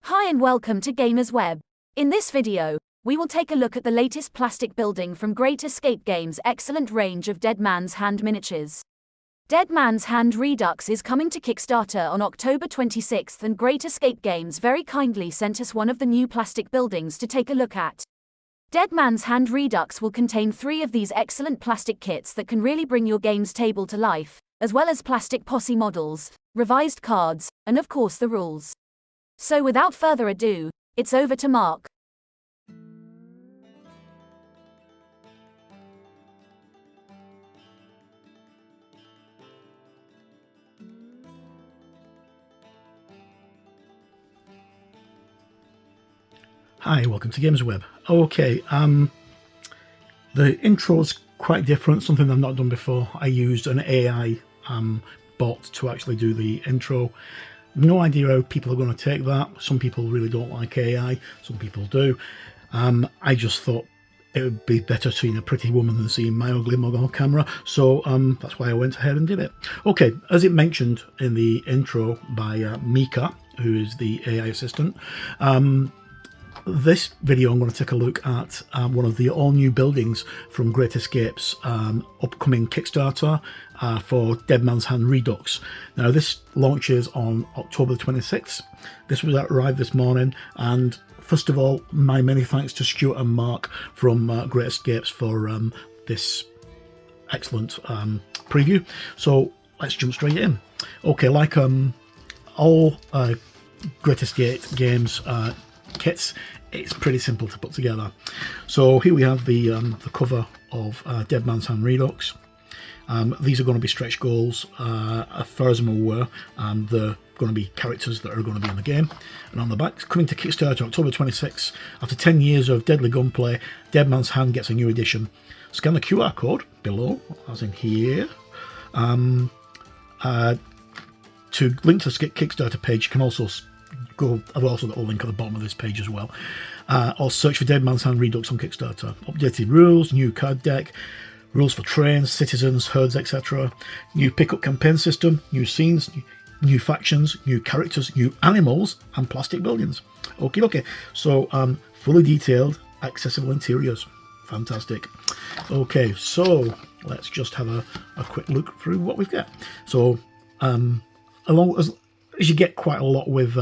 Hi and welcome to Gamers Web. In this video, we will take a look at the latest plastic building from Great Escape Games' excellent range of Dead Man's Hand miniatures. Dead Man's Hand Redux is coming to Kickstarter on October 26th, and Great Escape Games very kindly sent us one of the new plastic buildings to take a look at. Dead Man's Hand Redux will contain 3 of these excellent plastic kits that can really bring your game's table to life, as well as plastic posse models, revised cards, and of course the rules. So without further ado, it's over to Mark. Hi, welcome to Gamers Web. Okay, the intro's quite different, something I've not done before. I used an AI bot to actually do the intro. No idea how people are going to take that. Some people really don't like AI, some people do. I just thought it would be better seeing a pretty woman than seeing my ugly mug on camera, so that's why I went ahead and did it. Okay, as it mentioned in the intro by Mika, who is the AI assistant, this video I'm going to take a look at one of the all-new buildings from Great Escape's upcoming Kickstarter for Dead Man's Hand Redux. Now this launches on October the 26th. This was arrived this morning, and first of all, my many thanks to Stuart and Mark from Great Escapes for this excellent preview. So let's jump straight in. Okay, like all Great Escape Games kits, it's pretty simple to put together. So here we have the cover of Dead Man's Hand Redux. These are going to be stretch goals, as far as I'm aware, and they're going to be characters that are going to be in the game. And on the back, coming to Kickstarter October 26. After 10 years of deadly gunplay, Dead Man's Hand gets a new edition. Scan the QR code below, as in here. To link to the Kickstarter page, you can also go. I've also got a link at the bottom of this page as well. Or search for Dead Man's Hand Redux on Kickstarter. Updated rules, new card deck, rules for trains, citizens, herds, etc. New pickup campaign system, new scenes, new factions, new characters, new animals, and plastic buildings. Okay. So fully detailed, accessible interiors. Fantastic. Okay, so let's just have a quick look through what we've got. So along as you get quite a lot with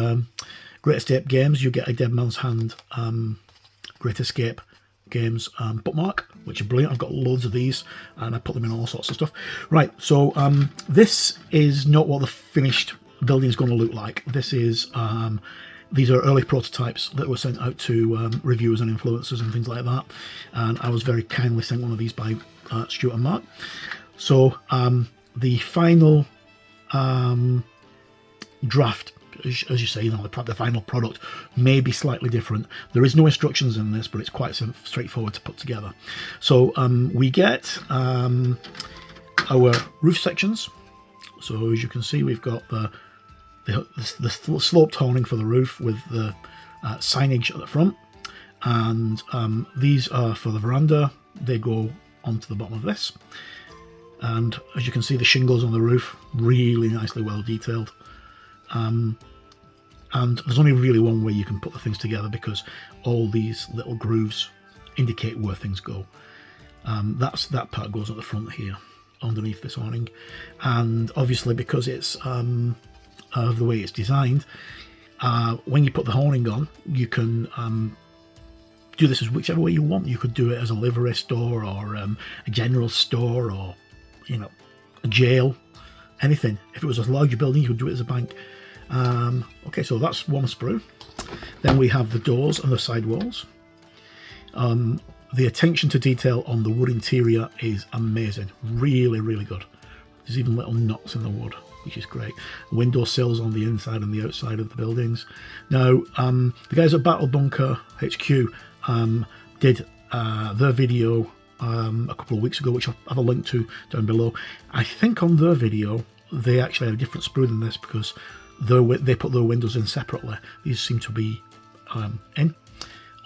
Great Escape Games, you get a Dead Man's Hand Great Escape Games bookmark, which are brilliant. I've got loads of these and I put them in all sorts of stuff. Right, so this is not what the finished building is going to look like. This is these are early prototypes that were sent out to reviewers and influencers and things like that, and I was very kindly sent one of these by Stuart and Mark. So the final draft, as you say, the final product may be slightly different. There is no instructions in this, but it's quite straightforward to put together. So we get our roof sections. So as you can see, we've got the sloped awning for the roof with the signage at the front, and these are for the veranda. They go onto the bottom of this, and as you can see, the shingles on the roof really nicely well detailed. And there's only really one way you can put the things together, because all these little grooves indicate where things go. That part goes at the front here, underneath this awning, and obviously because it's of the way it's designed, when you put the awning on, you can do this as whichever way you want. You could do it as a livery store, or a general store, or a jail, anything. If it was a larger building, you could do it as a bank. Okay, so that's one sprue. Then we have the doors and the side walls. The attention to detail on the wood interior is amazing, really good. There's even little knots in the wood, which is great. Window sills on the inside and the outside of the buildings. Now the guys at Battle Bunk HQ did their video a couple of weeks ago, which I'll have a link to down below. I think on their video they actually had a different sprue than this, because they put their windows in separately. These seem to be in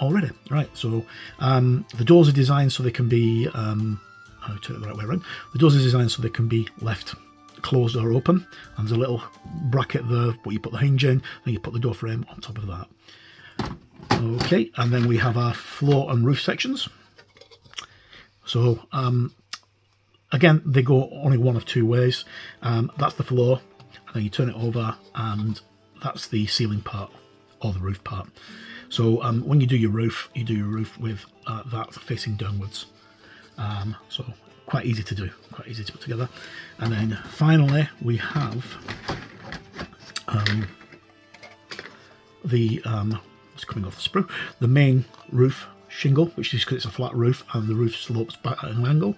already. Right, so the doors are designed so they can be I'll turn it the right way around. The doors are designed so they can be left closed or open, and there's a little bracket there where you put the hinge in, and you put the door frame on top of that. Okay, and then we have our floor and roof sections. So again, they go only one of two ways. That's the floor, and then you turn it over, and that's the ceiling part or the roof part. So when you do your roof with that facing downwards. So quite easy to do, quite easy to put together. And then finally we have the it's coming off the sprue, the main roof shingle, which is because it's a flat roof and the roof slopes back at an angle,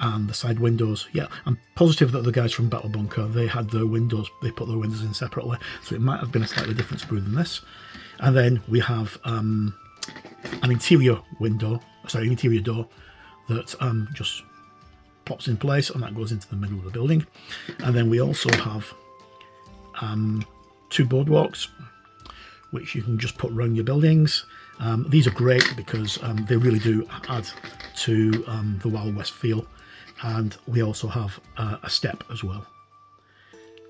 and the side windows. Yeah, I'm positive that the guys from Battle Bunker, they had their windows, they put their windows in separately, so it might have been a slightly different sprue than this. And then we have an interior window, sorry, an interior door that just pops in place, and that goes into the middle of the building. And then we also have two boardwalks, which you can just put around your buildings. These are great because they really do add to the Wild West feel. And we also have a step as well.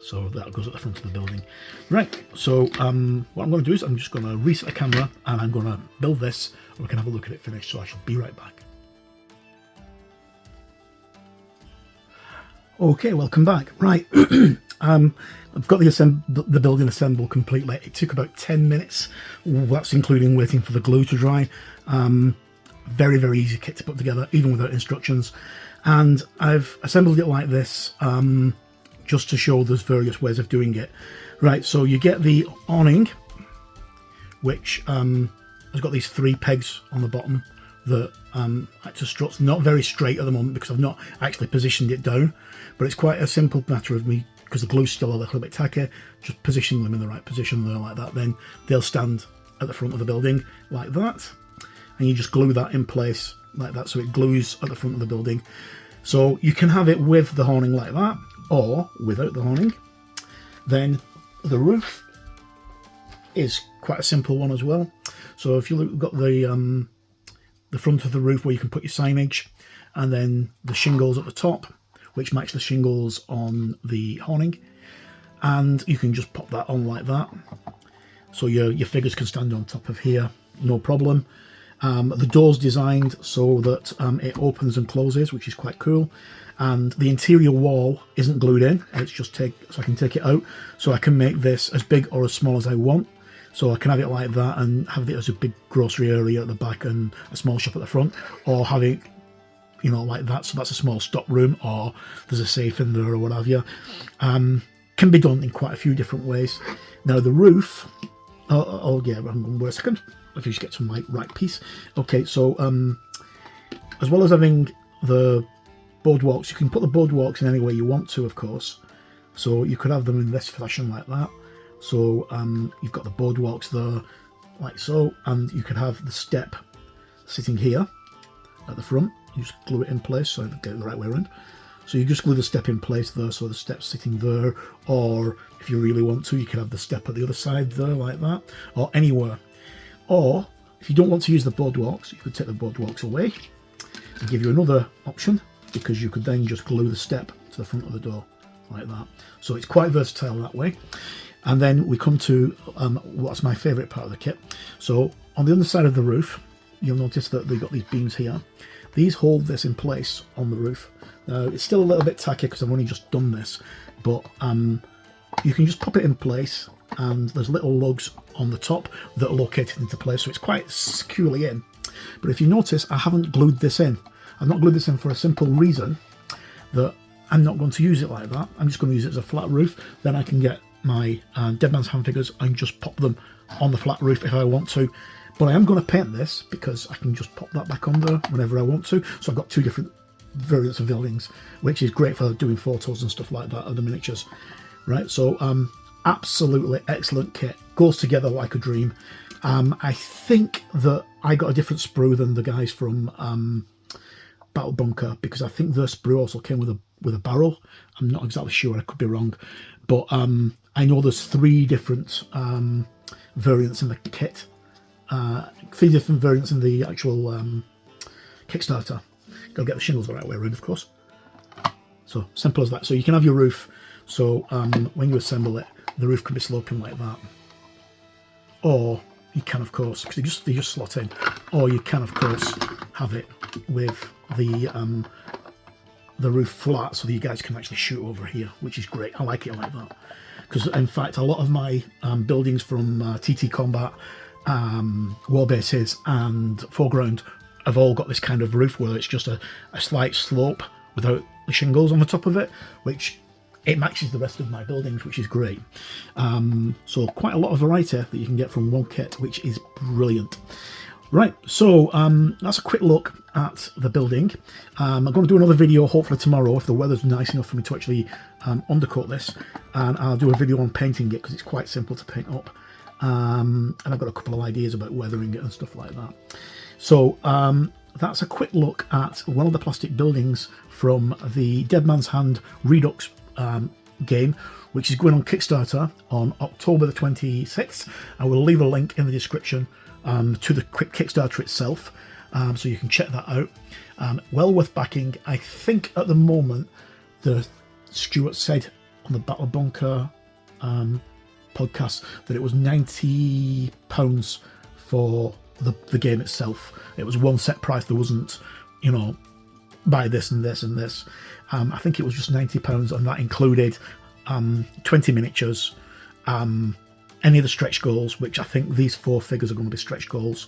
So that goes at the front of the building. Right, so what I'm going to do is I'm just going to reset the camera and I'm going to build this, and we can have a look at it finished. So I shall be right back. Okay, welcome back. Right, I've got the building assembled completely. It took about 10 minutes. That's including waiting for the glue to dry. Very, very easy kit to put together, even without instructions. And I've assembled it like this, just to show there's various ways of doing it. Right, so you get the awning, which has got these 3 pegs on the bottom that act as struts. Not very straight at the moment because I've not actually positioned it down, but it's quite a simple matter of me, because the glue's still a little bit tacky, just positioning them in the right position there like that. Then they'll stand at the front of the building like that, and you just glue that in place like that, so it glues at the front of the building. So you can have it with the awning like that, or without the awning. Then the roof is quite a simple one as well. So if you look, got the front of the roof where you can put your signage, and then the shingles at the top, which match the shingles on the awning, and you can just pop that on like that. So your figures can stand on top of here, no problem. The door's designed so that it opens and closes, which is quite cool. And the interior wall isn't glued in, it's just so I can take it out. So I can make this as big or as small as I want. So I can have it like that and have it as a big grocery area at the back and a small shop at the front, or have it, you know, like that. So that's a small stock room, or there's a safe in there or what have you. Can be done in quite a few different ways. Now the roof, oh yeah, I'm going to wait a second. If you just get to my right piece. Okay, so as well as having the boardwalks, you can put the boardwalks in any way you want to, of course. So you could have them in this fashion like that. So you've got the boardwalks there, like so, and you could have the step sitting here at the front. You just glue it in place so I get it the right way around. So you just glue the step in place there, so the step's sitting there, or if you really want to, you can have the step at the other side there like that, or anywhere. Or if you don't want to use the boardwalks, you could take the boardwalks away and give you another option, because you could then just glue the step to the front of the door like that. So it's quite versatile that way. And then we come to what's my favourite part of the kit. So on the underside of the roof, you'll notice that they've got these beams here. These hold this in place on the roof. Now it's still a little bit tacky because I've only just done this, but you can just pop it in place, and there's little lugs on the top that are located into place, so it's quite securely in. But if you notice, I haven't glued this in. I've not glued this in for a simple reason, that I'm not going to use it like that. I'm just going to use it as a flat roof. Then I can get my Dead Man's Hand figures and just pop them on the flat roof if I want to. But I am going to paint this because I can just pop that back on there whenever I want to. So I've got 2 different variants of buildings, which is great for doing photos and stuff like that of the miniatures. Right, so absolutely excellent kit. Goes together like a dream. I think that I got a different sprue than the guys from Battle Bunker, because I think their sprue also came with a barrel. I'm not exactly sure, I could be wrong, but I know there's 3 different variants in the kit. 3 different variants in the actual Kickstarter. Gotta get the shingles the right way around, of course. So simple as that. So you can have your roof. So when you assemble it, the roof can be sloping like that. Or you can, of course, because they just slot in. Or you can, of course, have it with the roof flat, so that you guys can actually shoot over here, which is great. I like it like that. Because in fact, a lot of my buildings from TT Combat, war bases, and Foreground have all got this kind of roof where it's just a slight slope without the shingles on the top of it, which it matches the rest of my buildings, which is great. So quite a lot of variety that you can get from one kit, which is brilliant. Right, so that's a quick look at the building. I'm going to do another video hopefully tomorrow if the weather's nice enough for me to actually undercoat this, and I'll do a video on painting it because it's quite simple to paint up, and I've got a couple of ideas about weathering it and stuff like that. So that's a quick look at one of the plastic buildings from the Dead Man's Hand Redux game, which is going on Kickstarter on October the 26th. I will leave a link in the description to the quick Kickstarter itself, so you can check that out. Well worth backing. I think at the moment, Stuart said on the Battle Bunker podcast that it was £90 for the game itself. It was one set price. There wasn't, you know, buy this and this and this. I think it was just £90, and that included 20 miniatures, any of the stretch goals, which I think these 4 figures are going to be stretch goals,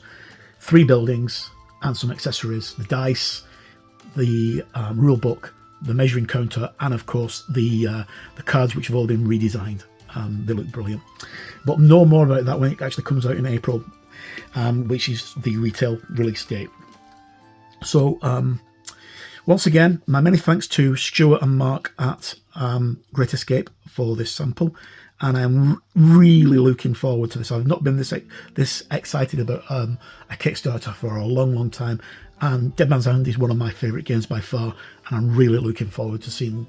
3 buildings, and some accessories, the dice, the rule book, the measuring counter, and of course the cards, which have all been redesigned. They look brilliant. But no more about that when it actually comes out in April, which is the retail release date. So once again, my many thanks to Stuart and Mark at Great Escape for this sample, and I'm really looking forward to this. I've not been this excited about a Kickstarter for a long time, and Dead Man's Hand is one of my favourite games by far, and I'm really looking forward to seeing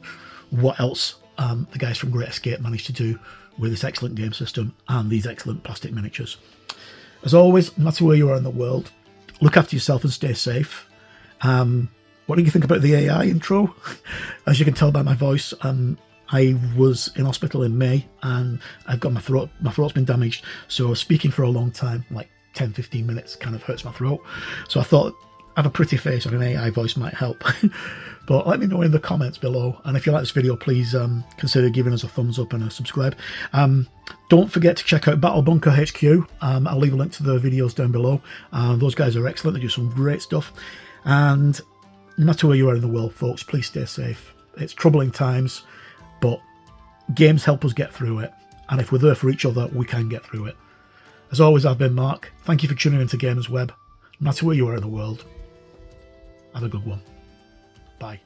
what else the guys from Great Escape managed to do with this excellent game system and these excellent plastic miniatures. As always, no matter where you are in the world, look after yourself and stay safe. What do you think about the AI intro? As you can tell by my voice, I was in hospital in May, and I've got my throat's been damaged, so speaking for a long time, like 10-15 minutes, kind of hurts my throat. So I thought have a pretty face and an AI voice might help. But let me know in the comments below, and if you like this video, please consider giving us a thumbs up and a subscribe. Don't forget to check out Battle Bunker HQ. I'll leave a link to the videos down below. Those guys are excellent. They do some great stuff. And no matter where you are in the world, folks, please stay safe. It's troubling times, but games help us get through it. And if we're there for each other, we can get through it. As always, I've been Mark. Thank you for tuning into Gamers Web. No matter where you are in the world, have a good one. Bye.